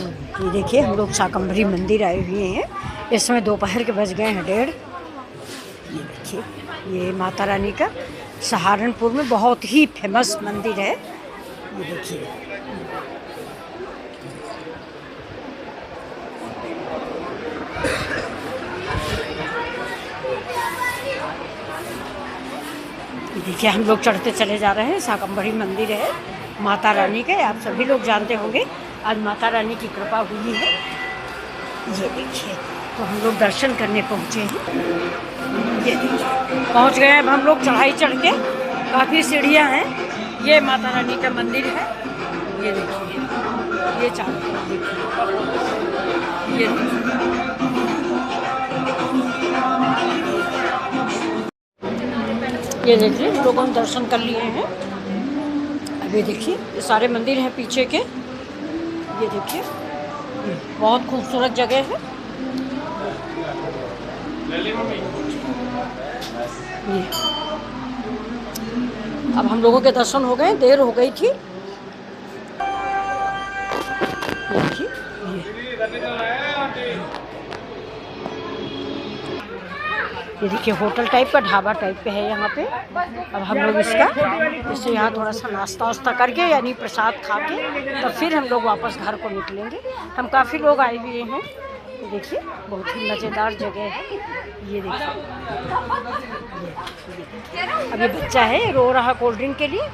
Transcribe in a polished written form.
ये देखिए हम लोग शाकंभरी मंदिर आए हुए हैं। इस समय दोपहर के बज गए हैं 1:30। ये देखिए ये माता रानी का सहारनपुर में बहुत ही फेमस मंदिर है। ये देखिए देखिए हम लोग चढ़ते चले जा रहे हैं। शाकंभरी मंदिर है माता रानी के, आप सभी लोग जानते होंगे। आज माता रानी की कृपा हुई है। ये देखिए तो हम लोग दर्शन करने पहुँचे हैं। ये देखिए पहुँच गए। अब हम लोग चढ़ाई चढ़ के, काफ़ी सीढ़ियाँ हैं। ये माता रानी का मंदिर है। ये देखिए ये चारों तरफ देखिए। ये देखिए हम लोगों ने दर्शन कर लिए हैं। अभी देखिए ये सारे मंदिर हैं पीछे के। ये देखिए बहुत खूबसूरत जगह है। ये अब हम लोगों के दर्शन हो गए, देर हो गई थी। देखिए ये देखिए होटल टाइप का, ढाबा टाइप पे है यहाँ पे। अब हम लोग इसका जैसे यहाँ थोड़ा सा नाश्ता वास्ता करके यानी प्रसाद खा के तो फिर हम लोग वापस घर को निकलेंगे। हम काफ़ी लोग आए हुए हैं। तो देखिए बहुत ही मज़ेदार जगह है। ये देखिए अभी बच्चा है रो रहा कोल्ड ड्रिंक के लिए।